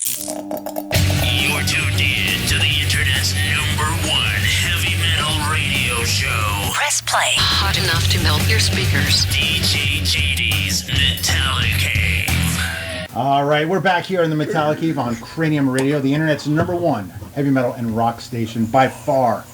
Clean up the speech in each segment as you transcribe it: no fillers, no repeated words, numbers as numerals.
You're tuned in to the internet's #1 heavy metal radio show. Press play. Hot enough to melt your speakers. DJ GD's Metallicave. All right, we're back here in the Metallicave on Cranium Radio, the internet's #1 heavy metal and rock station by far.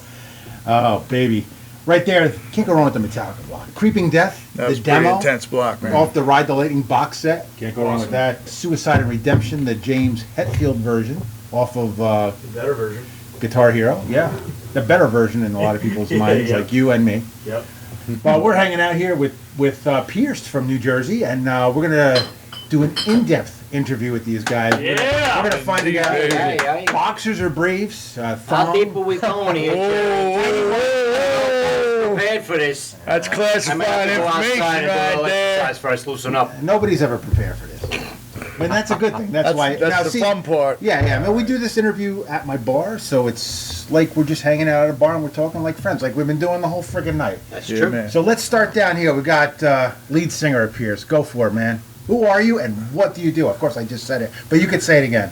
Oh, baby. Right there, can't go wrong with the Metallica block. Creeping Death, that was the demo. Pretty intense block, man. Off the Ride the Lightning box set. Can't go wrong with that. Suicide and Redemption, the James Hetfield version, off of the better version. Guitar Hero. Yeah, the better version in a lot of people's minds, yeah. like you and me. Yep. Well, we're hanging out here with Pierce from New Jersey, and we're going to do an in-depth interview with these guys. Yeah. We're going to find out Hey. boxers or briefs. How deep are we going here? Prepared for this. That's classified information right there. As far as loosen up. Nobody's ever prepared for this. I mean, that's a good thing. That's why. That's the fun part. Yeah. I mean, we do this interview at my bar, so it's like we're just hanging out at a bar and we're talking like friends, like we've been doing the whole friggin' night. That's true. Man. So let's start down here. We got lead singer of Pierce. Go for it, man. Who are you and what do you do? Of course, I just said it, but you could say it again.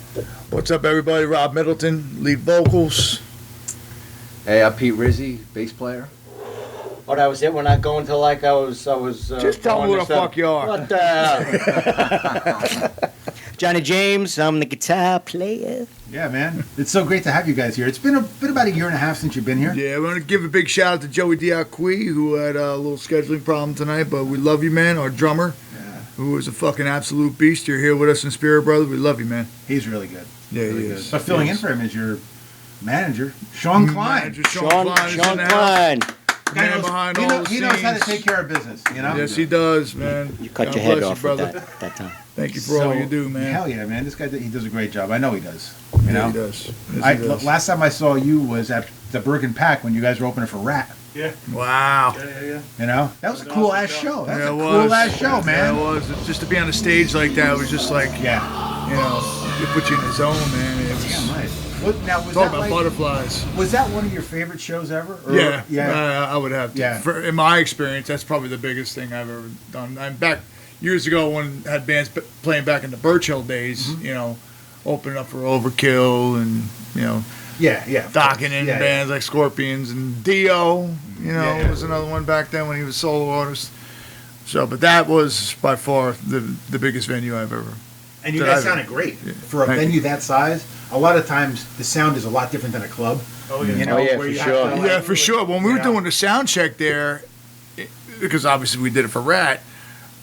What's up, everybody? Rob Middleton, lead vocals. Hey, I'm Pete Rizzi, bass player. Oh, that was it. We're not going to like I was. Just tell me who the fuck you are. What the? Johnny James. I'm the guitar player. Yeah, man. It's so great to have you guys here. It's been about a year and a half since you've been here. Yeah, we want to give a big shout out to Joey Diacqui, who had a little scheduling problem tonight, but we love you, man. Our drummer, who is a fucking absolute beast. You're here with us in spirit, brother. We love you, man. He's really good. Yeah, really he good. is. But filling in for him is your manager, Sean Klein. Manager Sean Klein is in Sean the house. Klein. Man behind all the He knows how to scenes. take care of business, you know? Yes, he does, man. You cut God your head bless off you, with brother. that time. Thank you for all you do, man. Hell yeah, man. This guy, he does a great job. I know he does. You know? He does. Yes, he does. Last time I saw you was at the Bergen Pack when you guys were opening for Rat. Yeah. Wow. Yeah. You know? That was a cool ass show. That's a it cool was. ass show, man. Yeah, it was. Just to be on a stage like that was just like, Yeah. you know, it put you in the zone, man. It was, Damn right. Now, was talk that about butterflies. Was that one of your favorite shows ever? Or- Yeah, I would have to. Yeah. In my experience, that's probably the biggest thing I've ever done. I'm back years ago when I had bands playing back in the Birch Hill days, you know, opening up for Overkill and, you know, docking in bands like Scorpions and Dio, you know, was another one back then when he was solo artist. So, but that was by far the biggest venue I've ever. And you guys sounded great for a venue that size. A lot of times the sound is a lot different than a club. Oh yeah. You know, yeah, where for you sure. have to, Yeah, for sure. When we were know. doing the sound check there, because obviously we did it for Rat,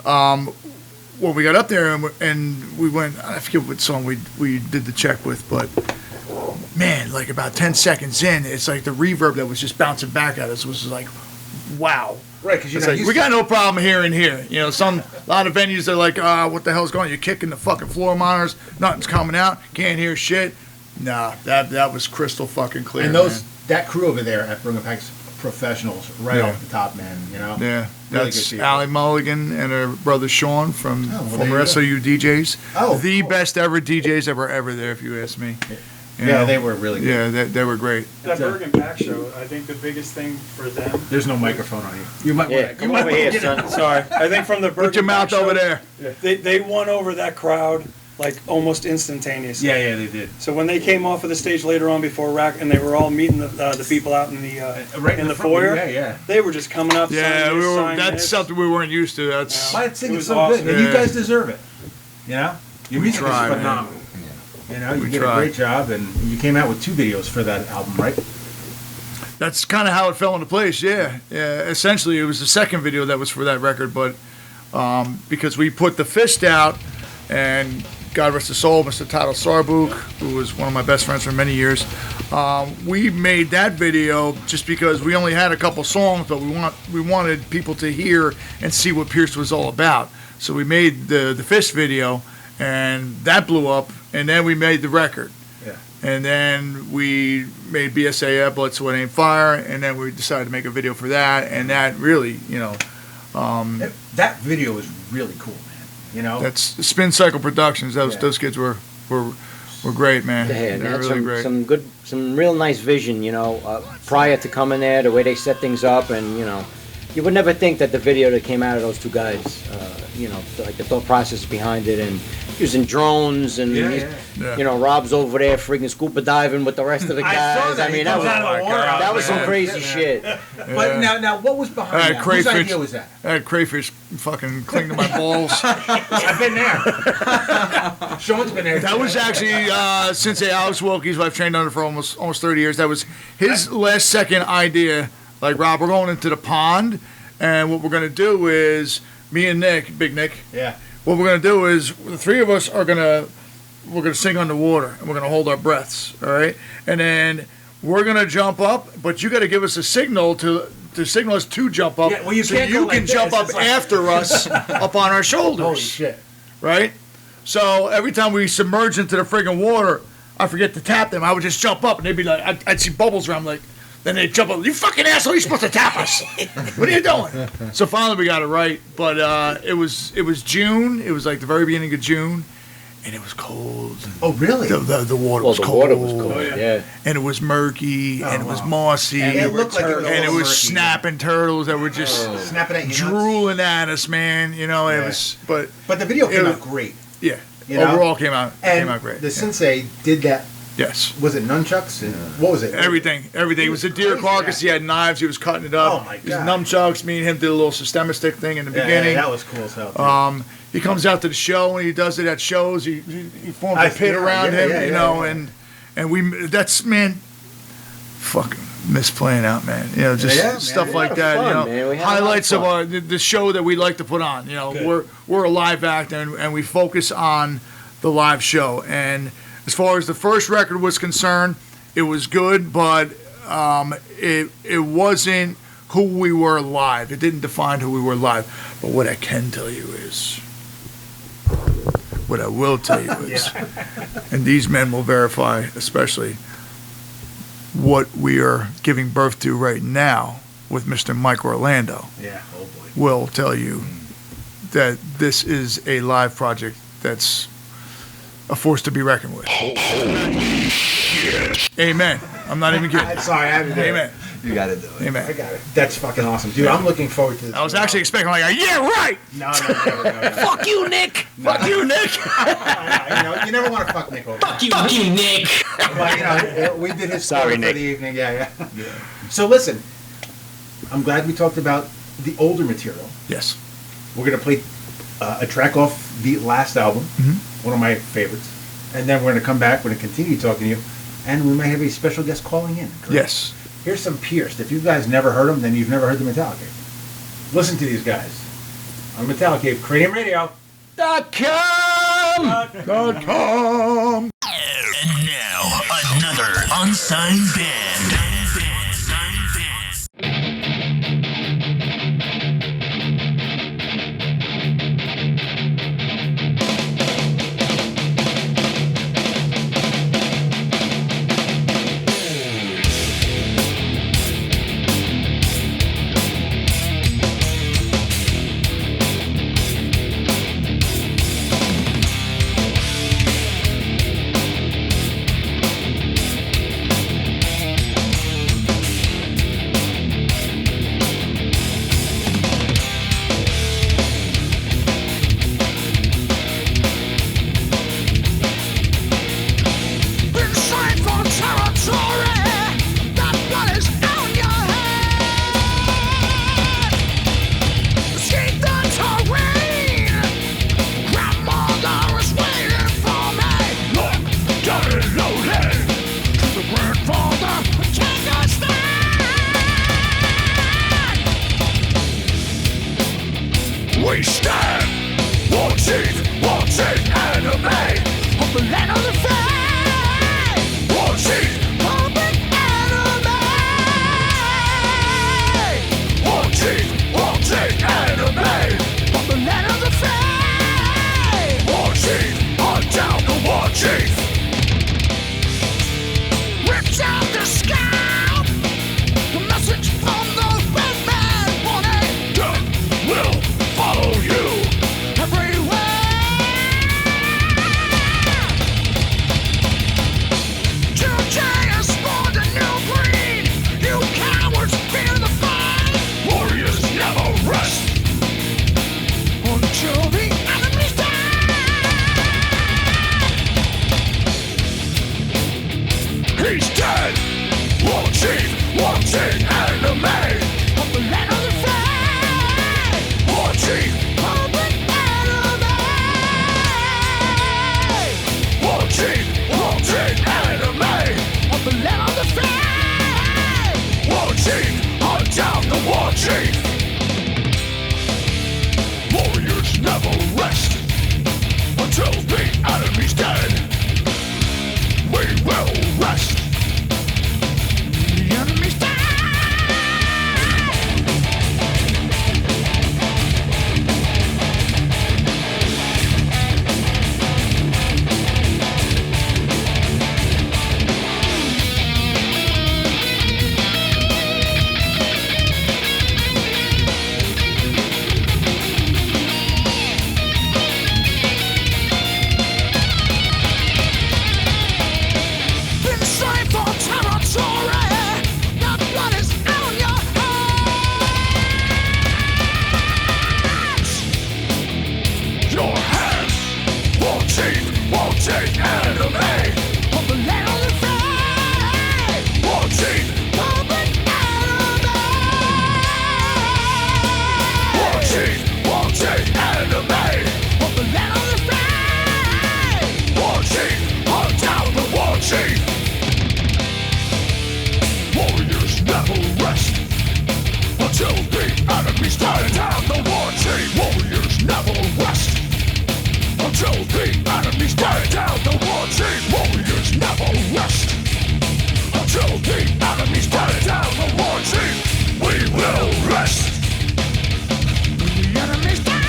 when we got up there and we went, I forget what song we did the check with, but man, like about 10 seconds in, it's like the reverb that was just bouncing back at us was like, wow. Right, because It's like, we got no problem here and here. You know, a lot of venues are like, what the hell's going on? You're kicking the fucking floor monitors, nothing's coming out, can't hear shit. Nah, that was crystal fucking clear. And man. that crew over there at Bergen Pack's professionals right off the top, man. You know. Yeah, Really that's good people. Allie Mulligan and her brother Sean from former SOU DJs. Oh, the cool. best ever DJs that were ever there, if you ask me. You Yeah, know? they were really good. Yeah, they were great. That Bergen Pack show, I think the biggest thing for them. There's no microphone on you. You might Yeah, want to come over here, son. Sorry. I think from the Bergen Put your mouth Pack over show, there. They won over that crowd like almost instantaneously. Yeah, they did. So when they came off of the stage later on before Rack, and they were all meeting the people out in the Right in the front, foyer, yeah. they were just coming up. Yeah, signing this, signing that's this. something we weren't used to. That's I think It it's was so awesome. good, and you Yeah. guys deserve it. You know, your music try, is man. phenomenal. You know, you We did try. a great job, and you came out with 2 videos for that album, right? That's kind of how it fell into place. Yeah. Essentially, it was the second video that was for that record, but because we put the Fist out, and God rest his soul, Mr. Tado Sarbuk, who was one of my best friends for many years, we made that video just because we only had a couple songs, but we wanted people to hear and see what Pierce was all about. So we made the Fist video, and that blew up, and then we made the record. And then we made BSA Blood, Sweat, Aim, Fire, and then we decided to make a video for that, and that really, you know... that video was really cool, man. You know? That's Spin Cycle Productions. Those kids were great, man. They They're had really great. some real nice vision, you know, prior to coming there, the way they set things up, and, you know, you would never think that the video that came out of those two guys, you know, like the thought process behind it, and using drones and you know, Rob's over there freaking scuba diving with the rest of the guys. I mean, that was some crazy shit. But now, what was behind that? Whose idea was that? I had crayfish fucking cling to my balls. I've been there. Sean's been there. That was actually Sensei Alex Wilkie's, who I've trained under for almost 30 years. That was his last second idea. Like, Rob, we're going into the pond, and what we're going to do is, me and Nick, Big Nick, what we're going to do is, the three of us are going to sing underwater, and we're going to hold our breaths, all right? And then we're going to jump up, but you got to give us a signal to signal us to jump up, well, you so can't you go can like jump this. up It's like- after us up on our shoulders. Holy shit. Right? So every time we submerge into the friggin' water, I forget to tap them. I would just jump up, and they'd be like, I'd see bubbles around, like, then they'd jump up. You fucking asshole! You're supposed to tap us. What are you doing? So finally we got it right. But it was June. It was like the very beginning of June, and it was cold. Oh, really? The water Well, was the cold. water was cold. Yeah. And it was murky, and it was mossy, And it looked like it was and it all was murky. snapping turtles that were just Snapping at you. drooling at us, man. You know, it Yeah. was. But But the video came It- out great. yeah, You know? overall came out And great. the Yeah. sensei did that. Yes. Was it nunchucks? And what was it? Everything. It was a deer crazy, carcass. He had knives. He was cutting it up. Oh, my His God. nunchucks. Me and him did a little systema stick thing in the beginning. Yeah, that was cool as hell. Too. He comes out to the show and he does it at shows. He forms a pit around him, you know, and that's, man, fucking miss playing out, man. You know, just Yeah, man. stuff We like had that. fun, You know, man. We had a lot of highlights of fun. the show that we like to put on. You know, we're a live act and we focus on the live show. And as far as the first record was concerned, it was good, but it wasn't who we were live. It didn't define who we were live. But what I can tell you is, what I will tell you is, and these men will verify, especially what we are giving birth to right now with Mr. Mike Orlando, Yeah. Oh boy. will tell you that this is a live project that's a force to be reckoned with. Amen. I'm not even kidding. Sorry, I haven't done it. Amen. You got to do it. I Amen. got it. That's fucking awesome, dude. I'm looking forward to this. I was actually expecting, like, yeah, right. No. Fuck you, Nick. Fuck you, Nick. You never want to fuck Nick over. Fuck you, Nick. But, we did his Sorry, for Nick. the evening. Yeah. So listen, I'm glad we talked about the older material. Yes. We're gonna play a track off the last album, one of my favorites, and then we're gonna come back. We're gonna continue talking to you, and we might have a special guest calling in. Correct? Yes. Here's some Pierced. If you guys never heard them, then you've never heard the Metallicave. Listen to these guys on Metallicave Cranium Radio. .com. And now, another unsigned band. We stand watching anime of the land of the free. Watching anime. Watching anime of the land of the free. Watching on down the watching. Ripped out the scalp. The message from the red man warning. Death will follow you everywhere. Today has spawned a new breed. You cowards fear the fight. Warriors never rest until the enemy's dead. He's dead. War chief, wanted enemy of the land of the free. War chief, open enemy. War chief, wanted enemy of the land of the free. War chief, hunt down the war chief. Warriors never rest until the enemy's dead. We will rest. The enemy's dead. Been slain for territory. Now blood is on your hands. Your hands. Wanting enemy of the land of the free. Wanting open enemy. Wanting enemy of the land of the free. Wanting, hunt down the war chief. Warriors never rest until the enemy's dead. Down the war chief. Warriors never rest until the enemy's dead. Down the war chief. Warriors never rest until the enemy's dead. Down the war chief. We will rest. The enemy's dead.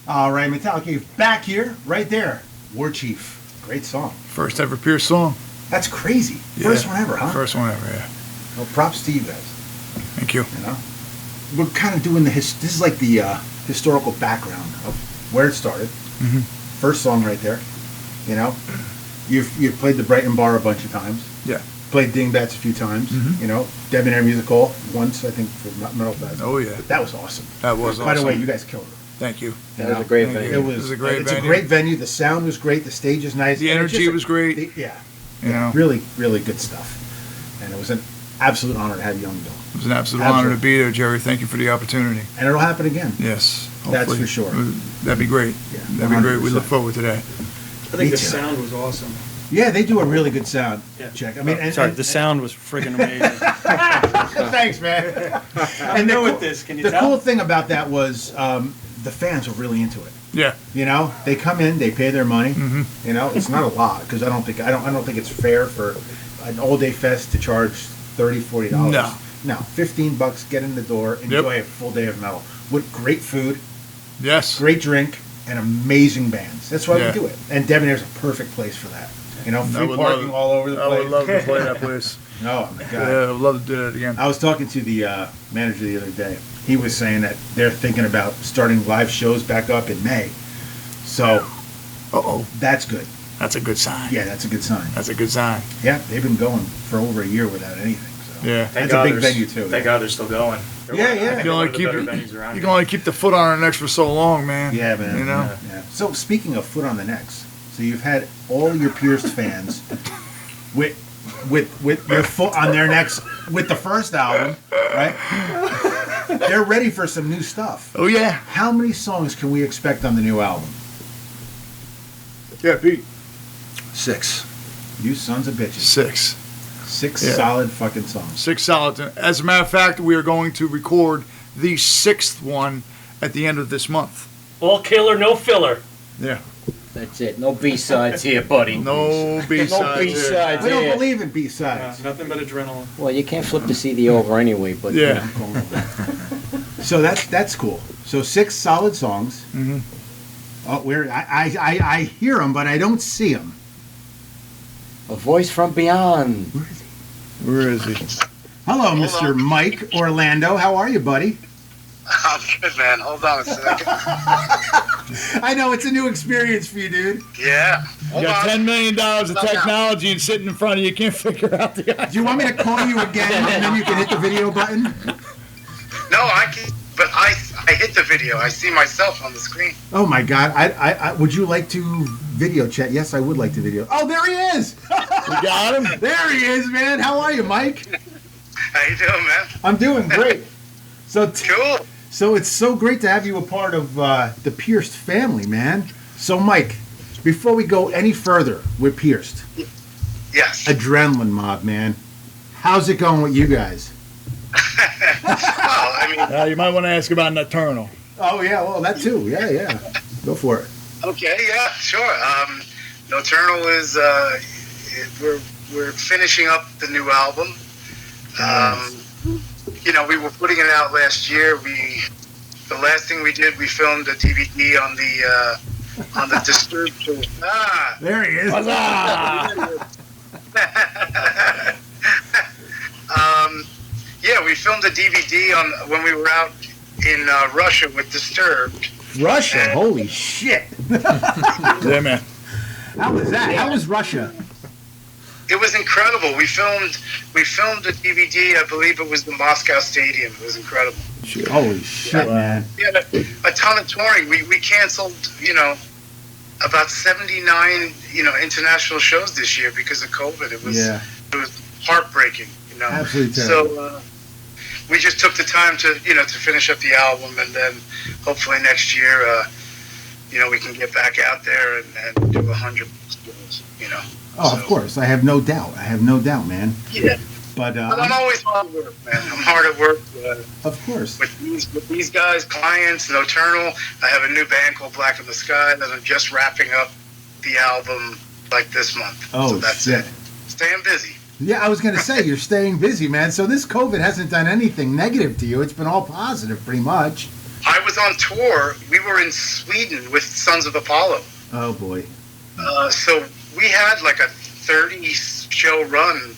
All right, Metallicave back here, right there. War Chief. Great song. First ever Pierce song. That's crazy. Yeah. First one ever, huh? First one ever, yeah. Well, props to you guys. Thank you. You know, we're kind of doing this is like the historical background of where it started. Mhm. First song right there. You know, you've played the Brighton Bar a bunch of times. Yeah. Played Dingbats a few times. Mhm. You know, Debonair Music Hall once, I think, for Metal Fest. Oh, yeah. That was awesome. That was By the way, awesome. you guys killed it. Thank you. That was a great Thank venue. you. It was a great it's venue. a great venue. The sound was great. The stage is nice. The and it energy just- was great. Yeah. You know, Really, really good stuff. And it was an absolute honor to have you on the bill. it was an absolute honor to be there, Jerry. Thank you for the opportunity. And it'll happen again. Yes. That's hopefully. for sure. That'd be great. Yeah, That'd be great. We 100%. look forward to that. I Me think the too. sound was awesome. Yeah, they do a really good sound Yeah. check. I mean, Sorry, the sound was friggin' amazing. thanks, man. And new the with this, can you the tell? cool thing about that was the fans were really into it. Yeah. You know, they come in, they pay their money. Mhm. You know, it's not a lot because I don't think it's fair for an all-day fest to charge $30-$40. No, $15. Get in the door, enjoy a full day of metal with great food, Yes. great drink, and amazing bands. That's why Yeah. we do it. And Debonair's a perfect place for that. You know, I free would parking love- all over the place. I would love to play that place. Oh my god. Yeah, I'd love to do that again. I was talking to the manager the other day. He was saying that they're thinking about starting live shows back up in May. So Uh-oh. that's good. That's a good sign. Yeah, that's a good sign. That's a good sign. Yeah, they've been going for over a year without anything. So Yeah. that's a big venue too. Thank God they're still going. They're Yeah, one- yeah. I You think can they're only one of the keep better it- venues around You here. can only keep the foot on our necks for so long, man. Yeah, man. You know? Yeah. So speaking of foot on the necks, so you've had all your Pierced fans with your foot on their necks with the first album, right? They're ready for some new stuff. Oh, yeah. How many songs can we expect on the new album? Yeah, Pete. 6. You sons of bitches. 6. 6 Yeah. solid fucking songs. 6 solid. As a matter of fact, we are going to record the 6th one at the end of this month. All killer, no filler. Yeah. That's it. No B-sides here, buddy. No B-sides. No here. B-sides We don't here. believe in B-sides. Nothing but adrenaline. Well, you can't flip the CD over anyway, but Yeah. So that's cool. So 6 solid songs. Mhm. Oh, where I hear them, but I don't see them. A voice from beyond. Where is he? Hello, Mr. Mike Orlando. How are you, buddy? I'm good, man. Hold on a second. I know, it's a new experience for you, dude. Yeah. You got $10 million of technology and sitting in front of you can't figure out the. Do you want me to call you again and then you can hit the video button? No, I can. But I hit the video. I see myself on the screen. Oh my God! I would you like to video chat? Yes, I would like to video. Oh, there he is! You got him? There he is, man. How are you, Mike? How you doing, man? I'm doing great. So Cool. So it's so great to have you a part of the Pierced family, man. So Mike, before we go any further with Pierced, Yes. Adrenaline Mob, man, how's it going with you guys? Well, I mean, You might want to ask about Nocturnal. Oh yeah, well that too. Yeah. Go for it. okay, yeah, sure. Nocturnal is we're finishing up the new album. You know, we were putting it out last year. The last thing we did, we filmed a DVD on the Disturbed tour. There he is. Yeah, we filmed a DVD when we were out in Russia with Disturbed. Russia, And- holy shit! Yeah, man. How was that? How was Russia? It was incredible. We filmed a DVD. I believe it was the Moscow Stadium. It was incredible. Holy shit, man! We had a ton of touring. We canceled, about 79, international shows this year because of COVID. It was heartbreaking, Absolutely terrible. So we just took the time to finish up the album, and then hopefully next year, we can get back out there and do 100 shows. Oh, of course. I have no doubt, man. Yeah. But I'm always hard at work, man. I'm hard at work. Of course. With these guys, clients, Nocturnal. I have a new band called Black in the Sky that I'm just wrapping up the album like this month. Oh, so that's shit. it. Staying busy. Yeah, I was going to say, you're staying busy, man. So this COVID hasn't done anything negative to you. It's been all positive, pretty much. I was on tour. We were in Sweden with Sons of Apollo. Oh, boy. So we had like a 30-show run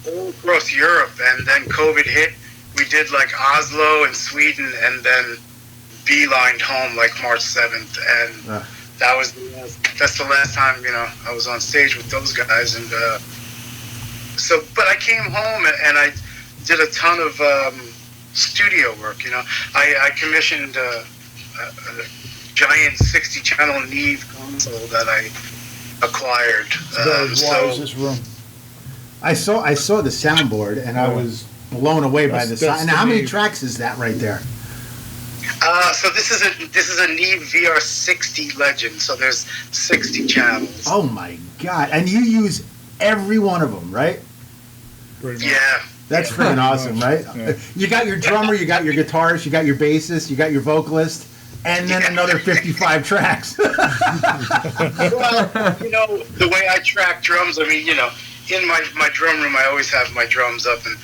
all across Europe, and then COVID hit. We did like Oslo and Sweden, and then beelined home like March 7th, and that's the last time I was on stage with those guys, and but I came home and I did a ton of studio work. I commissioned a giant 60-channel Neve console that I acquired. This room? I saw the soundboard, and I was blown away by the sound. And how many tracks is that right there? So this is a Neve VR60 Legend. So there's 60 channels. Oh my God! And you use every one of them, right? Yeah. That's freaking awesome, right? Yeah. You got your drummer, you got your guitarist, you got your bassist, you got your vocalist, and then another 55 tracks. Well, the way I track drums, I mean, in my drum room, I always have my drums up, and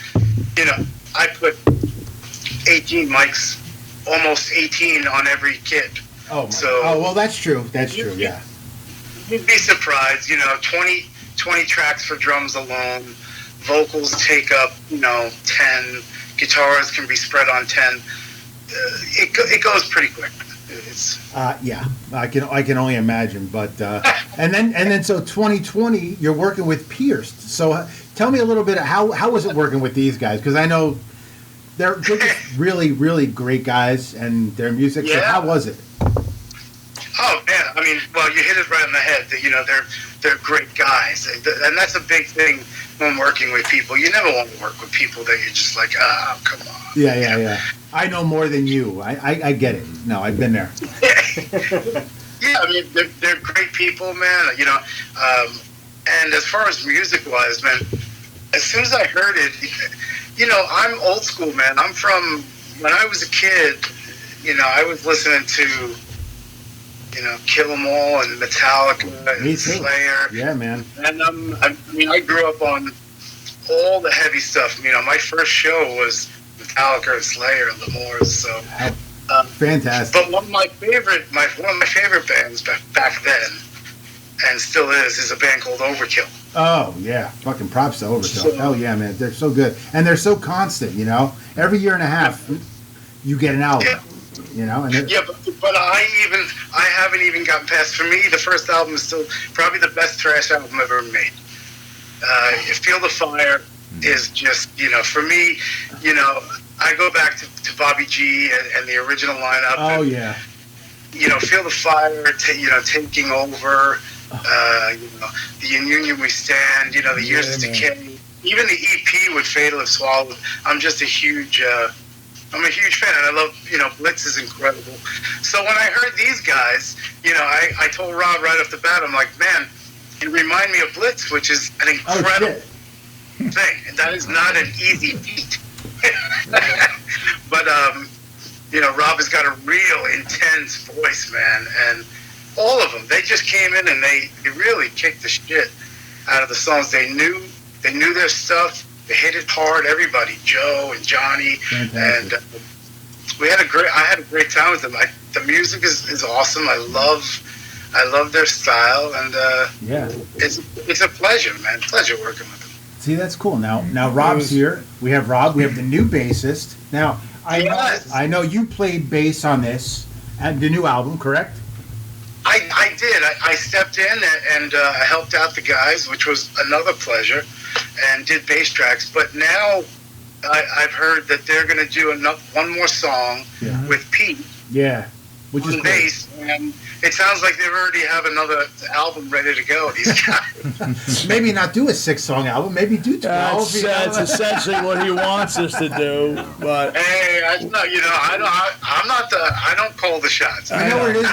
I put 18 mics, almost 18 on every kit. Oh, so well, that's true. That's true. Yeah. You'd be surprised. 20 tracks for drums alone. Vocals take up 10. Guitars can be spread on 10. It goes pretty quick. It's yeah, I can only imagine. But and then so 2020, you're working with Pierced. So tell me a little bit. How was it working with these guys? Because I know they're just really, really great guys, and their music. Yeah. So how was it? Oh man, I mean, well, you hit it right on the head. They're great guys, and that's a big thing when working with people. You never want to work with people that you're just like, oh, come on. Yeah. I know more than you. I get it. No, I've been there. Yeah, I mean, they're great people, man. And as far as music-wise, man, as soon as I heard it, I'm old school, man. I'm from when I was a kid. I was listening to, Kill 'Em All and Metallica and Slayer. Yeah, man. And I grew up on all the heavy stuff. My first show was Metallica and Slayer and L'Amour's. So fantastic. But one of my favorite bands back then, and still is a band called Overkill. Oh yeah, fucking props to Overkill. Hell yeah, man, they're so good, and they're so constant. Every year and a half, you get an album. Yeah. You know, and yeah, but I haven't even gotten past. For me, the first album is still probably the best thrash album ever made. Feel the Fire is just, you know, for me, you know, I go back to Bobby G and the original lineup. Oh, and, yeah. You know, Feel the Fire, you know, Taking Over, you know, the In Union We Stand, you know, the Years of Decay. Even the EP with Fatal If Swallowed. I'm just a huge fan, and I love, you know, Blitz is incredible. So when I heard these guys, you know, I told Rob right off the bat, I'm like, man, you remind me of Blitz, which is an incredible thing. And that is not an easy feat. But, you know, Rob has got a real intense voice, man. And all of them, they just came in and they really kicked the shit out of the songs. They knew their stuff. They hit it hard. Everybody, Joe and Johnny. Fantastic. And I had a great time with them. The music is awesome. I love their style, and it's a pleasure, man. Pleasure working with them. See, that's cool. Now Rob's here. We have Rob. We have the new bassist. Now I know you played bass on this and the new album, correct? I did. I stepped in and I helped out the guys, which was another pleasure, and did bass tracks. But now I've heard that they're going to do one more song with Pete. Yeah. Which is bass, and it sounds like they already have another album ready to go. These guys. Maybe not do a 6-song album. Maybe do 12. That's essentially what he wants us to do. But hey, I don't call the shots. You know what it is?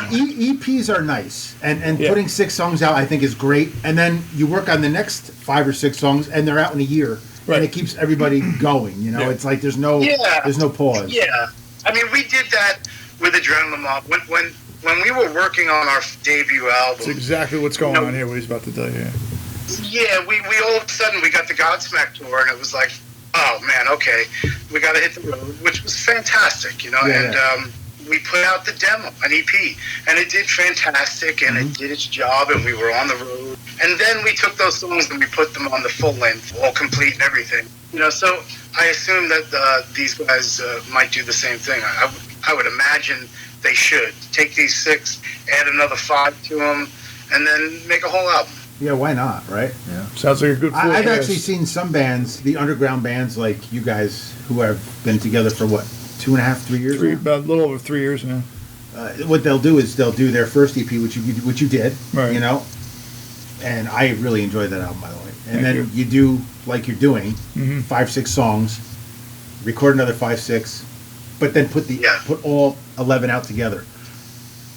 EPs are nice, and putting 6 songs out, I think, is great. And then you work on the next 5 or 6 songs, and they're out in a year, and it keeps everybody going. You know, it's like there's no pause. Yeah, I mean, we did that with Adrenaline Mob when we were working on our debut album. That's exactly what's going on here. What he's about to tell you. Yeah, we all of a sudden we got the Godsmack tour, and it was like, oh man, okay, we got to hit the road, which was fantastic, you know. We put out the demo, an EP, and it did fantastic, and it did its job, and we were on the road. And then we took those songs and we put them on the full length, all complete and everything, you know. So I assume that these guys might do the same thing. I would imagine they should take these 6, add another 5 to them, and then make a whole album. Yeah, why not, right? Yeah, sounds like a good forecast. I've actually seen some bands, the underground bands like you guys, who have been together for what, 2.5, 3 years? About a little over 3 years now. What they'll do is they'll do their first EP, which you did, right? You know, and I really enjoyed that album, by the way. And then you do like you're doing 5, 6 songs, record another 5, 6. But then put all 11 out together.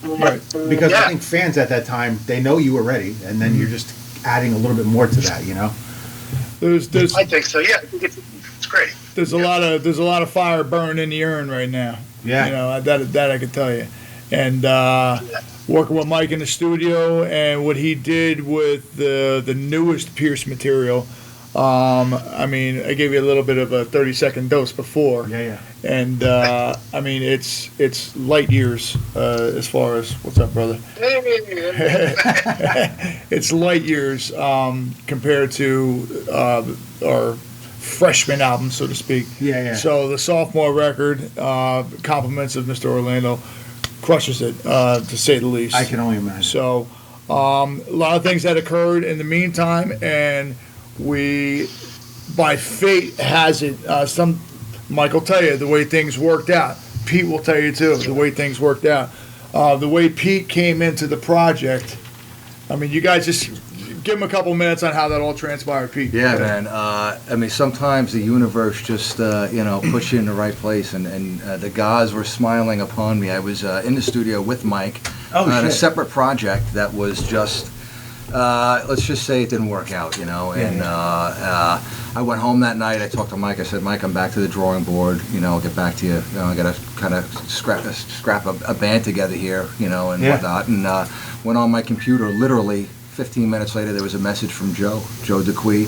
Right. Because I think fans at that time, they know you were ready, and then you're just adding a little bit more to that, you know? I think so, yeah. I think it's great. There's a lot of fire burning in the urn right now. Yeah. You know, that I can tell you. And working with Mike in the studio and what he did with the newest Pierce material. I mean, I gave you a little bit of a 30-second dose before. Yeah. And I mean, it's light years as far as what's up, brother? It's light years compared to our freshman album, so to speak. Yeah. So the sophomore record, compliments of Mr. Orlando, crushes it to say the least. I can only imagine. So a lot of things that occurred in the meantime, and we, by fate has it, Mike will tell you the way things worked out. Pete will tell you too the way things worked out. The way Pete came into the project. I mean, you guys just give him a couple minutes on how that all transpired, Pete. Yeah, man. I mean, sometimes the universe just, puts you in the right place, and the gods were smiling upon me. I was in the studio with Mike on a separate project that was just, let's just say it didn't work out, you know. And I went home that night. I talked to Mike. I said, Mike, I'm back to the drawing board. You know, I'll get back to you. You know, I got to kind of scrap a band together here, you know, and whatnot. And went on my computer. Literally 15 minutes later, there was a message from Joe DeQuee,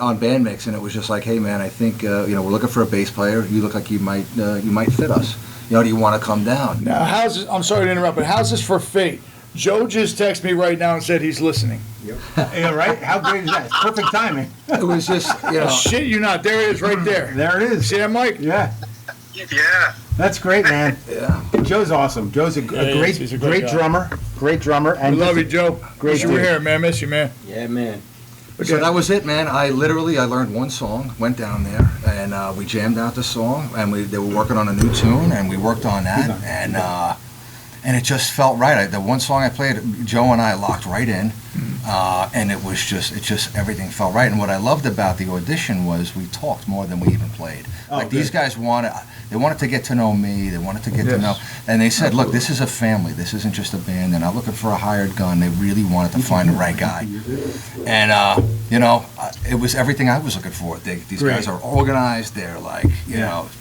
on Bandmix, and it was just like, hey, man, I think we're looking for a bass player. You look like you might fit us. You know, do you want to come down? Now, how's this? I'm sorry to interrupt, but how's this for fate? Joe just texted me right now and said he's listening. Yep. Yeah, right? How great is that? It's perfect timing. It was just, Shit, you not. There it is right there. There it is. See that, Mike? Yeah. Yeah. That's great, man. Yeah. Joe's awesome. Joe's a great, he's a great guy. drummer. Great drummer. I And love you, Joe. Great Wish you were dude. here, man. Miss you, man. Yeah, man. So that was it, man. I learned one song, went down there, and we jammed out the song, and they were working on a new tune, and we worked on that, and it just felt right. The one song I played, Joe and I locked right in, and it just everything felt right. And what I loved about the audition was we talked more than we even played. These guys wanted to get to know me. They wanted to get to know, and they said, "Look, this is a family. This isn't just a band. They're not looking for a hired gun. They really wanted to find the right guy." And it was everything I was looking for. These guys are organized. They're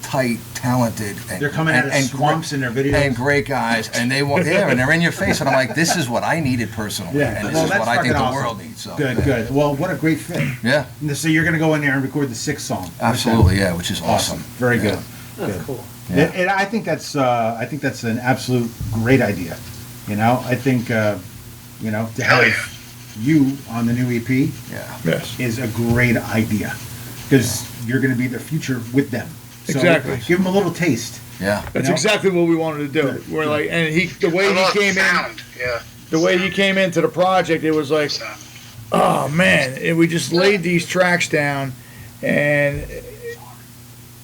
tight, talented. And, they're coming out of swamps in their videos. And great guys. And they want and they're in your face. And I'm like, this is what I needed personally. Yeah. And this is what I think awesome. the world needs. So, Good. Well, what a great fit. Yeah. So you're going to go in there and record the 6th song. Absolutely, yeah, which is awesome. Very good. That's cool. Yeah. And I think that's an absolute great idea. I think to have you on the new EP is a great idea because you're going to be the future with them. So Exactly. Give them a little taste. Yeah. That's exactly what we wanted to do. We're like, and the way he came in, the way he came into the project, it was like, oh man, and we just laid these tracks down, and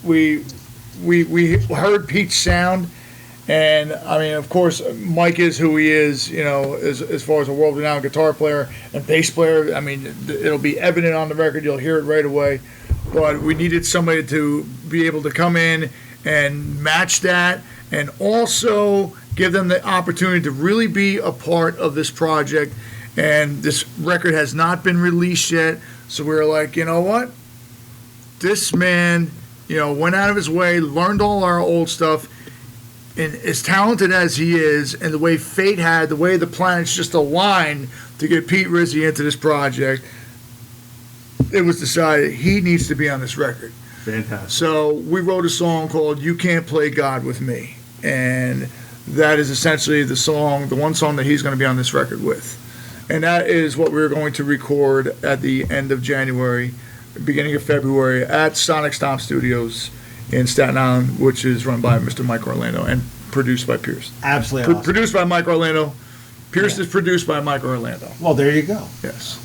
we heard Pete's sound, and I mean, of course, Mike is who he is, as far as a world-renowned guitar player and bass player. I mean, it'll be evident on the record. You'll hear it right away. But we needed somebody to be able to come in and match that, and also give them the opportunity to really be a part of this project. And this record has not been released yet, so we were like, you know what? This man, went out of his way, learned all our old stuff, and as talented as he is, and the way fate had, the way the planets just aligned to get Pete Rizzi into this project, it was decided he needs to be on this record. Fantastic. So we wrote a song called "You Can't Play God With Me," and that is essentially the one song that he's going to be on this record with. And that is what we're going to record at the end of January, beginning of February at Sonic Stomp Studios in Staten Island, which is run by Mr. Mike Orlando and produced by Pierce. Absolutely awesome. Produced by Mike Orlando. Pierce is produced by Mike Orlando. Well, there you go. Yes.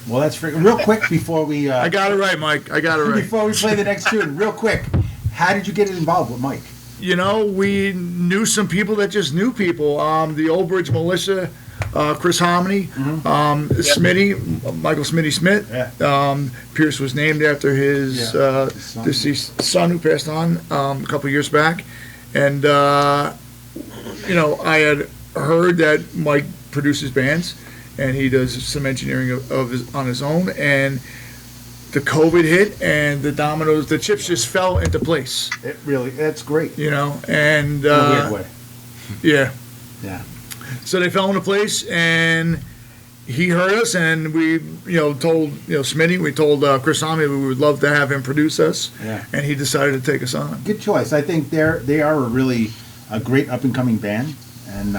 Well, that's real quick before we... I got it right, Mike. I got it right. Before we play the next tune, real quick, how did you get involved with Mike? We knew some people that just knew people. The Old Bridge Militia, Chris Hominy, Smitty, Michael Smitty Smith. Yeah. Pierce was named after his deceased son who passed on a couple years back. And, I had heard that Mike produces bands, and he does some engineering on his own. And the COVID hit, and the chips just fell into place. That's great. And In a weird way. Yeah. So they fell into place, and he heard us, and we, told Smitty, we told Chris Hominy we would love to have him produce us, and he decided to take us on. Good choice. I think they are a great up and coming band, and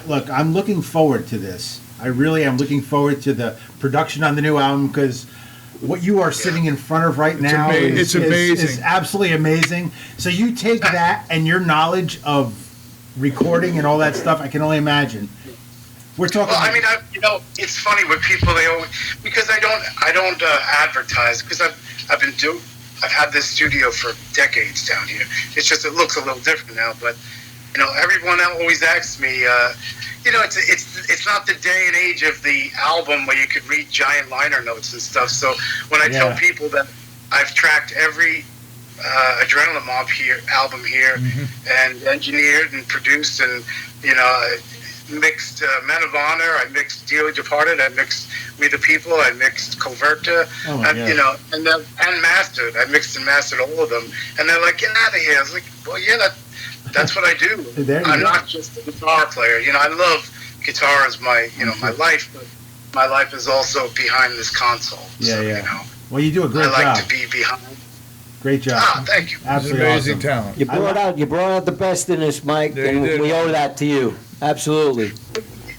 look, I'm looking forward to this. I really am looking forward to the production on the new album because what you are sitting in front of right now is amazing. Is absolutely amazing. So you take that and your knowledge of recording and all that stuff, I can only imagine. We're talking. Well, it's funny with people. They always, because I don't advertise because I've had this studio for decades down here. It's just it looks a little different now, but everyone always asks me. It's not the day and age of the album where you could read giant liner notes and stuff. So when I tell people that I've tracked every Adrenaline Mob album here, and engineered and produced and mixed Men of Honor, I mixed Dearly Departed, I mixed We the People, I mixed Coverta, and mastered. I mixed and mastered all of them, and they're like, "Get out of here!" I was like, "Well, yeah, that's what I do. I'm not just a guitar player. I love guitar as my my life, but my life is also behind this console. Well, you do a great job. I like to be behind. Great job. Thank you. Absolutely amazing awesome. talent. You brought out the best in us, Mike, and we owe that to you. Absolutely.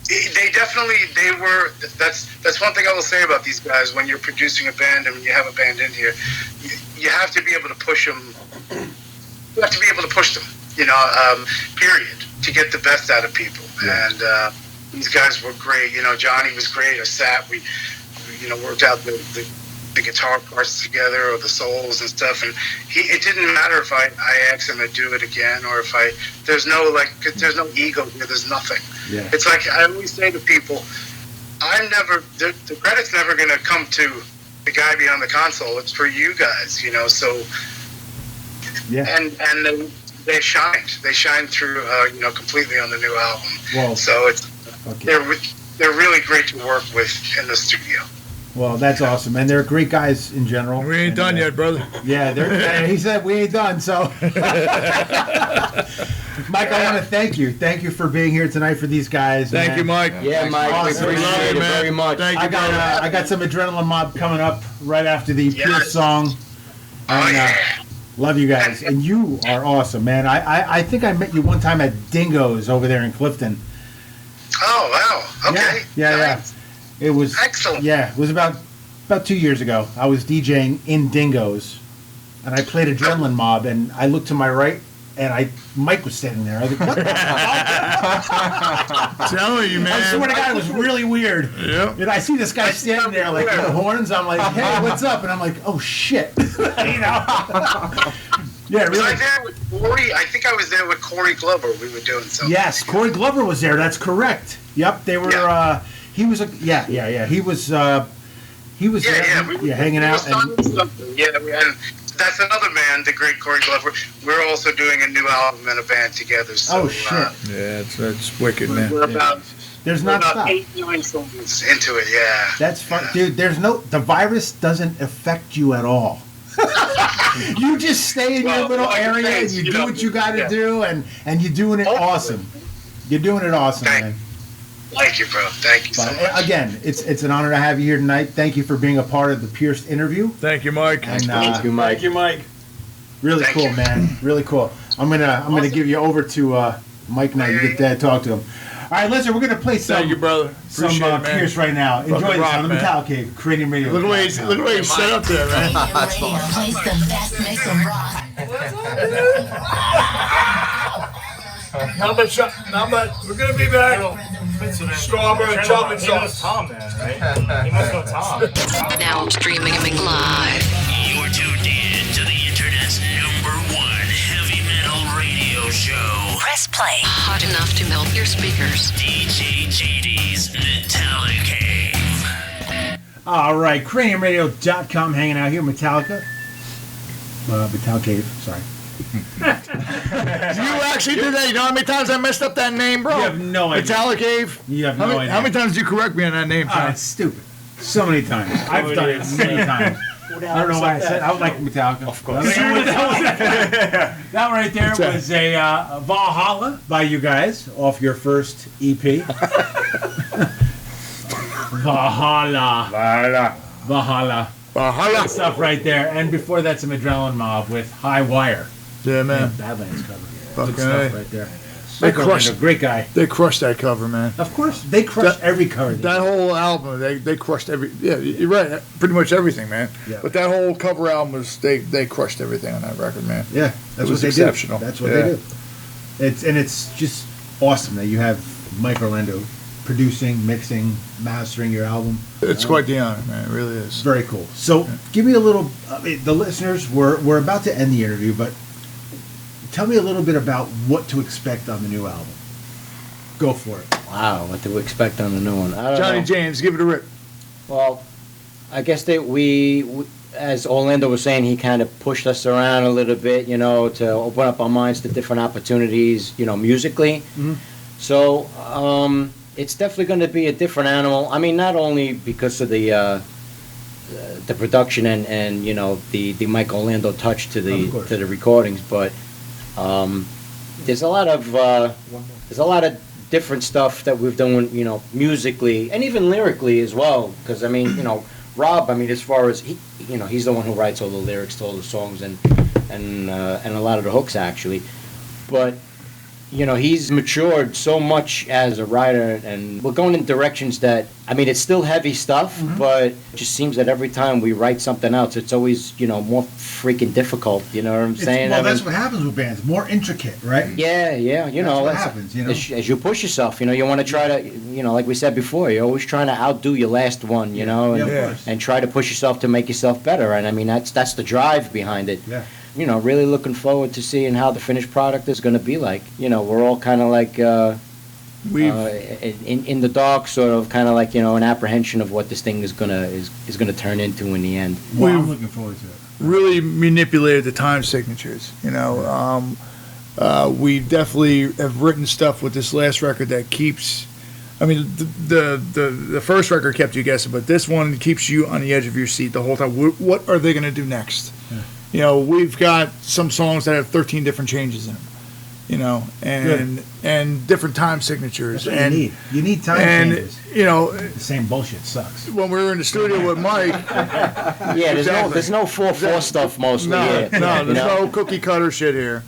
They were. That's one thing I will say about these guys. When you're producing a band and when you have a band in here, you have to be able to push them you have to be able to push them, period, to get the best out of people. Yeah. And these guys were great. Johnny was great. I sat, we worked out the guitar parts together or the solos and stuff. And it didn't matter if I asked him to do it again or if there's no ego here. There's nothing. Yeah. It's like I always say to people, the credit's never going to come to the guy behind the console. It's for you guys, so. Yeah. And they shined through, completely on the new album. Well, so they're really great to work with in the studio. Well, that's awesome, and they're great guys in general. We ain't done yet, brother. Yeah, he said we ain't done. So, Mike, I want to thank you. Thank you for being here tonight for these guys. Thank you, Mike. Yeah, Mike, awesome. we appreciate it man. very much. Thank you, I got some Adrenaline Mob coming up right after the Pure song. And, love you guys, and you are awesome, man. I think I met you one time at Dingo's over there in Clifton. Oh wow! Okay. Yeah. It was excellent. Yeah, it was about 2 years ago. I was DJing in Dingo's, and I played Adrenaline Mob, and I looked to my right, and Mike was standing there. I was like, what the fuck? Telling you, man. I swear to God, it was really weird. Yeah. And I see this guy standing there, like, with the horns. I'm like, hey, what's up? And I'm like, oh, shit. Yeah, really. Was I there with Corey? I think I was there with Corey Glover. We were doing something. Yes, Corey Glover was there. That's correct. Yep, they were. Yeah. He was. He was. He was there, hanging out. And that's another man, the great Corey Glover. We're also doing a new album and a band together. So, shit. Yeah, it's wicked, man. We're about. There's not about stop. 8-9 songs into it. Yeah. That's fun, dude. The virus doesn't affect you at all. You just stay in your little area and you do what you got to do, and you're doing it awesome. You're doing it awesome, man. Thank you, bro. Thank you so much. Again, it's an honor to have you here tonight. Thank you for being a part of the Pierce interview. Thank you, Mike. And, Thank you, Mike. Thank you, Mike. Really Thank cool, you. man. Really cool. I'm gonna give you over to Mike now. You get to talk to him. All right, listen. We're gonna play some. Thank you, brother. Some Appreciate it, man. Pierce right now. Enjoy Fucking this rock, on the man. Metallicave Cranium Radio. Look at the way he's set up there, man. Plays the best mix of rock. We're gonna be back. Strawberry chocolate He knows Tom, man, right? He must know Tom. Now streaming live. You're tuned in to the internet's #1 heavy metal radio show. Press play. Hot enough to melt your speakers. DJ JD's Metallicave. All right, CraniumRadio.com hanging out here. Metallica. Metallicave, sorry. You actually did that. You know how many times I messed up that name, bro? You have no idea. Metallicave. You have no idea. How many times did you correct me on that name, Tom? It's stupid. So many times. I've done it many times. I don't know why I said I would like Metallica. Of course. That right there was a Valhalla by you guys off your first EP. Valhalla. Good stuff right there. And before that, some Adrenaline Mob with High Wire. Yeah, man. Badlands cover. Fucking Good stuff A. right there. They Michael crushed. Orlando, great guy. They crushed that cover, man. Of course, they crushed every cover. That whole album, they crushed every. Yeah, you're right. Pretty much everything, man. Yeah. But that whole cover album was they crushed everything on that record, man. Yeah, that's was what they exceptional. do. That's what they do. It's just awesome that you have Mike Orlando producing, mixing, mastering your album. It's quite the honor, man. It really is. Very cool. So, give me a little. The listeners, we're about to end the interview, but tell me a little bit about what to expect on the new album. Go for it. Wow, what do we expect on the new one? I don't Johnny know. James, give it a rip. Well, I guess that we, as Orlando was saying, he kind of pushed us around a little bit, to open up our minds to different opportunities, musically. Mhm. So it's definitely going to be a different animal. I mean, not only because of the production and the Mike Orlando touch to the recordings, but there's a lot of different stuff that we've done, musically and even lyrically as well. Because Rob, as far as he's the one who writes all the lyrics to all the songs and a lot of the hooks actually. But he's matured so much as a writer, and we're going in directions that, I mean, it's still heavy stuff, but it just seems that every time we write something else, it's always, more freaking difficult, you know what I'm saying? Well, that's what happens with bands. More intricate, right? Yeah, that's what happens, As you push yourself, you want to try to, like we said before, you're always trying to outdo your last one, and try to push yourself to make yourself better, and I mean, that's the drive behind it. Yeah. Really looking forward to seeing how the finished product is going to be like. We're all kind of like in the dark, sort of, kind of like an apprehension of what this thing is gonna turn into in the end. Well, I'm looking forward to it. Really manipulated the time signatures. We definitely have written stuff with this last record that keeps. I mean, the first record kept you guessing, but this one keeps you on the edge of your seat the whole time. What are they going to do next? Yeah. We've got some songs that have 13 different changes in them, and different time signatures. That's what you need time changes. The same bullshit sucks. When we were in the studio with Mike, there's no 4/4 stuff mostly. There's no cookie cutter shit here.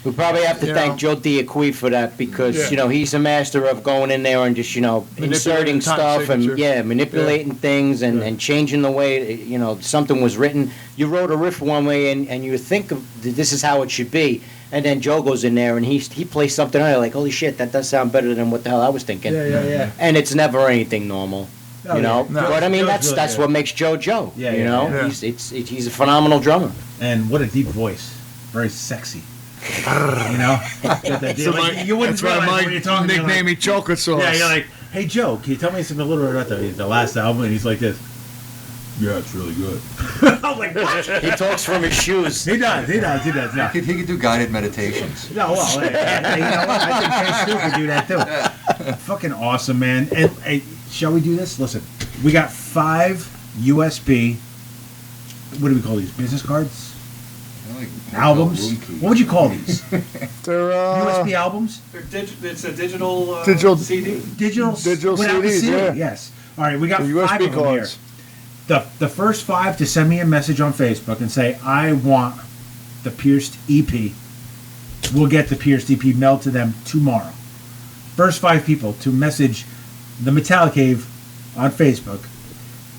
We probably have to thank Joe Diacqui for that, because he's a master of going in there and just inserting stuff and manipulating things and changing the way something was written. You wrote a riff one way and you think this is how it should be, and then Joe goes in there and he plays something on it like, holy shit, that does sound better than what the hell I was thinking. Yeah. And it's never anything normal. No. But I mean, that's what makes Joe Joe. He's a phenomenal drummer. And what a deep voice, very sexy. You wouldn't realize when you're talking. Nickname me Chocolate Sauce. Yeah, you're like, hey Joe, can you tell me something a little bit about the last album? And he's like this. Yeah, it's really good. I'm like, what? He talks from his shoes. He does. No. He could do guided meditations. No, well, hey, you know what? I think Chris Stu could do that too. Fucking awesome, man. And hey, shall we do this? Listen, we got 5 USB. What do we call these? Business cards? Albums? What would you call these? They're USB albums? It's a digital CD. Digital without the CDs, CD. Yes. All right, we got 5 USB of them cards. here. The first 5 to send me a message on Facebook and say, I want the Pierced EP. We'll get the Pierced EP mailed to them tomorrow. First 5 people to message the Metallicave on Facebook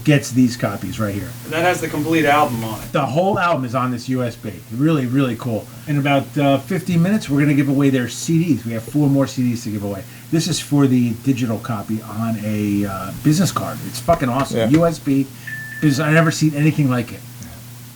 gets these copies right here. And that has the complete album on it. The whole album is on this USB. Really, really cool. In about 15 minutes, we're going to give away their CDs. We have 4 more CDs to give away. This is for the digital copy on a business card. It's fucking awesome. Yeah. USB. Because I've never seen anything like it.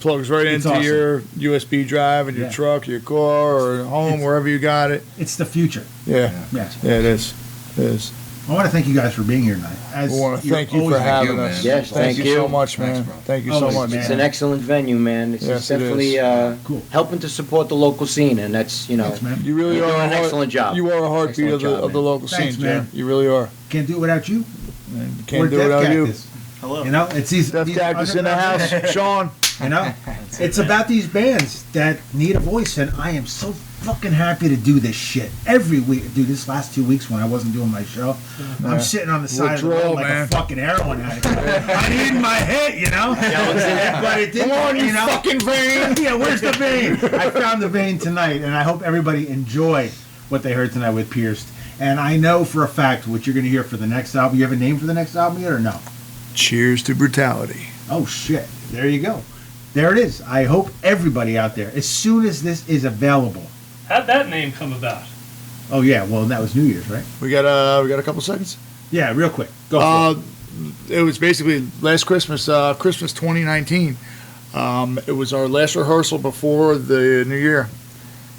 Plugs right into awesome. Your USB drive in your truck, your car, or home, wherever you got it. It's the future. Yeah. Yes. Yeah, it is. It is. I want to thank you guys for being here tonight. I want to thank you for having us. Yes, thank you so much, man. Thanks, thank you so much. It's an excellent venue, man. It's definitely cool. helping to support the local scene, and that's Thanks, man. You really You're are doing an excellent job. You are a heartbeat of the local Thanks, scene, man. Jim. You really are. Can't do it without you. And you can't do it without you. Hello. You know, it's these Death Cactus in the house, Sean. You know, it's about these bands that need a voice, and I am so fucking happy to do this shit every week. Dude, this last 2 weeks when I wasn't doing my show, I'm sitting on the side of the road like a fucking heroin addict. I need my hit, you know? But it didn't, Come on, you fucking vein! Yeah, where's the vein? I found the vein tonight, and I hope everybody enjoyed what they heard tonight with Pierced. And I know for a fact what you're going to hear for the next album. You have a name for the next album yet, or no? Cheers to brutality. Oh, shit. There you go. There it is. I hope everybody out there, as soon as this is available. How'd that name come about? Oh, yeah. Well, that was New Year's, right? We got a couple seconds. Yeah, real quick. Go for it. It was basically last Christmas, Christmas 2019. It was our last rehearsal before the New Year.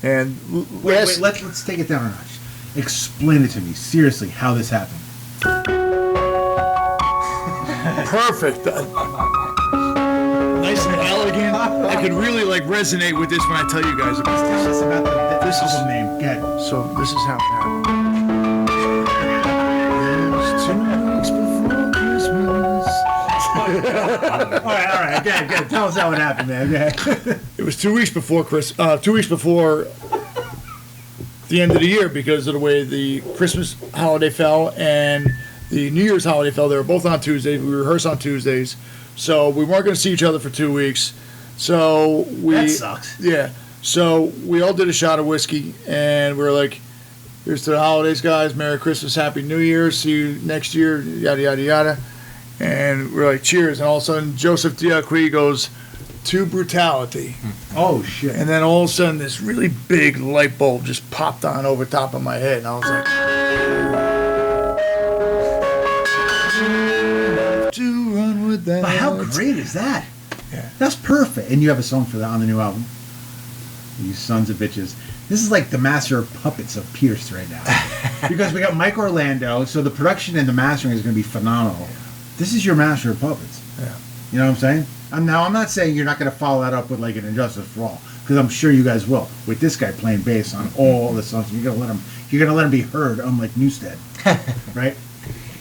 And Wait, let's take it down a notch. Explain it to me, seriously, how this happened. Perfect. Nice and elegant. I could really resonate with this when I tell you guys about this. This is about the album name. Get it. So this is how it happened. It was 2 weeks before Christmas. All right. Good. Tell us how it happened, man. Okay. It was 2 weeks before 2 weeks before the end of the year, because of the way the Christmas holiday fell and the New Year's holiday fell. They were both on Tuesdays. We rehearsed on Tuesdays. So we weren't going to see each other for 2 weeks. So that sucks. Yeah. So we all did a shot of whiskey, and we were like, Here's to the holidays, guys. Merry Christmas, Happy New Year. See you next year, yada, yada, yada. And we're like, cheers. And all of a sudden, Joseph Diacri goes, to brutality. Oh, shit. And then all of a sudden, this really big light bulb just popped on over top of my head. And I was like, to run with that. But how great is that? Yeah. That's perfect. And you have a song for that on the new album. You sons of bitches. This is like the master of puppets of Pierce right now. Because we got Mike Orlando, so the production and the mastering is going to be phenomenal. This is your master of puppets. Yeah. You know what I'm saying? I'm not saying you're not going to follow that up with like an Injustice for All, because I'm sure you guys will. With this guy playing bass on all the songs, you're going to let him be heard, unlike Newstead, right?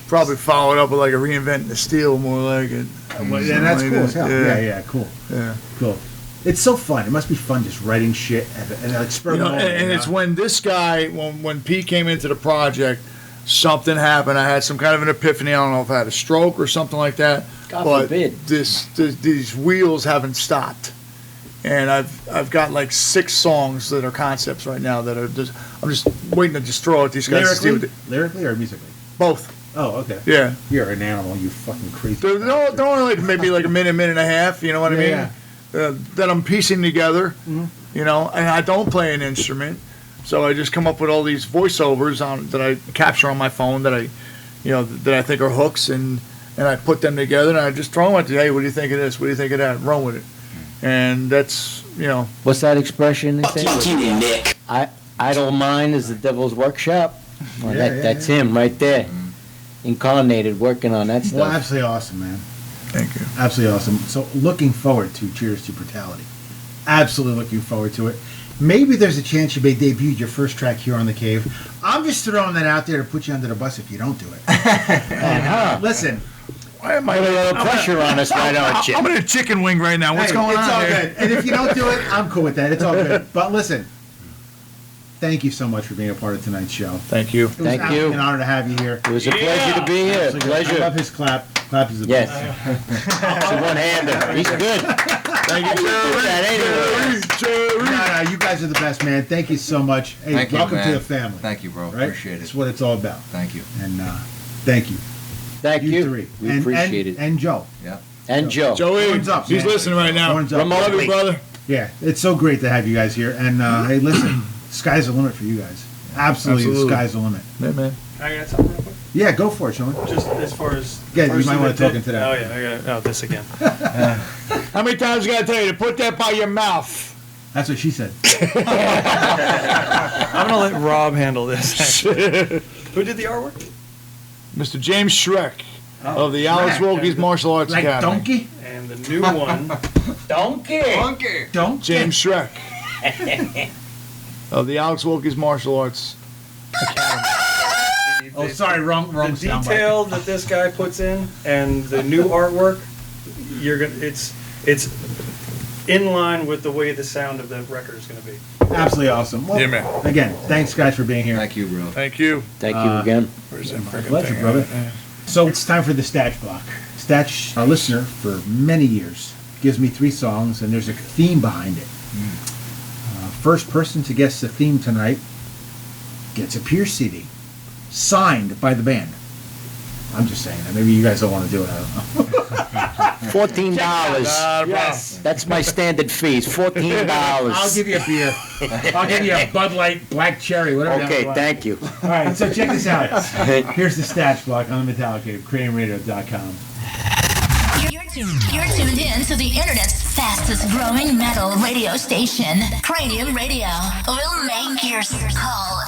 Probably follow it up with like a Reinventing the Steel, more like it. Yeah, that's cool as hell. Yeah, cool. Yeah. Cool. It's so fun. It must be fun just writing shit and experimenting. And it's when this guy, when Pete came into the project, something happened. I had some kind of an epiphany. I don't know if I had a stroke or something like that. God but forbid. These wheels haven't stopped. And I've got like 6 songs that are concepts right now that are just, I'm just waiting to just throw at these guys. Lyrically or musically? Both. Oh, okay. Yeah. You're an animal, you fucking crazy. They're only like maybe like a minute and a half, you know what I mean? Yeah. That I'm piecing together, you know, and I don't play an instrument. So I just come up with all these voiceovers that I capture on my phone that I think are hooks, and I put them together, and I just throw them at you. Hey, what do you think of this? What do you think of that? Run with it. And that's, you know. What's that expression they say? Idle mind is the devil's workshop. Well, that's him right there. Incarnated, working on that stuff. Well, absolutely awesome, man. Thank you. Absolutely awesome. So looking forward to Cheers to Brutality. Absolutely looking forward to it. Maybe there's a chance you may debut your first track here on The Cave. I'm just throwing that out there to put you under the bus if you don't do it. Listen. Why am I a little pressure on us right now, Chip? I'm in a chicken wing right now. What's going on It's all here? good. And if you don't do it, I'm cool with that. It's all good. But listen, thank you so much for being a part of tonight's show. Thank you. It was an honor to have you here. It was a pleasure to be here. I love his clap. Clap is the Yes. best. It's a one-hander. He's good. Thank you, Jerry. No, you guys are the best, man. Thank you so much. Hey, Thank you, welcome man. to the family. Thank you, bro. Right? Appreciate it. That's what it's all about. Thank you. And thank you. Thank you. Three. We appreciate it. And Joe. Yeah. And Joe. Joey, Horns up, he's man. listening right now. Horns up. Love you, brother. Yeah, it's so great to have you guys here. And hey, listen, sky's the limit for you guys. Absolutely, the sky's the limit. Yeah, man. Can I get something real quick? Yeah, go for it, Sean. Just as far as... Yeah, you person might want to that talk did- into that. Oh, yeah, I got this again. How many times I gotta tell you to put that by your mouth? That's what she said. I'm going to let Rob handle this. Who did the artwork? Mr. James Schreck of the Alex Wilkie's Martial Arts Like Academy. donkey? And the new one... Donkey. Donkey? James Schreck of the Alex Wilkie's Martial Arts Academy. Oh, sorry, wrong The soundbite. detail that this guy puts in and the new artwork, it's in line with the way the sound of the record is going to be. Absolutely awesome. Well, Yeah, man. Again, thanks, guys, for being here. Thank you, bro. Thank you. Thank you again. Where's that freaking Pleasure, thing? brother. So it's time for the Statch Block. Statch, our listener for many years, gives me 3 songs, and there's a theme behind it. First person to guess the theme tonight gets a Pierce CD, signed by the band. I'm just saying that. Maybe you guys don't want to do it. I don't know. $14. Yes. That's my standard fees. $14. I'll give you a beer. I'll give you a Bud Light, Black Cherry, whatever. Okay, you want. thank you. All right, so check this out. Here's the Statch Block on the Metallicave, CraniumRadio.com. You're tuned in to the internet's fastest growing metal radio station, Cranium Radio. We'll make your call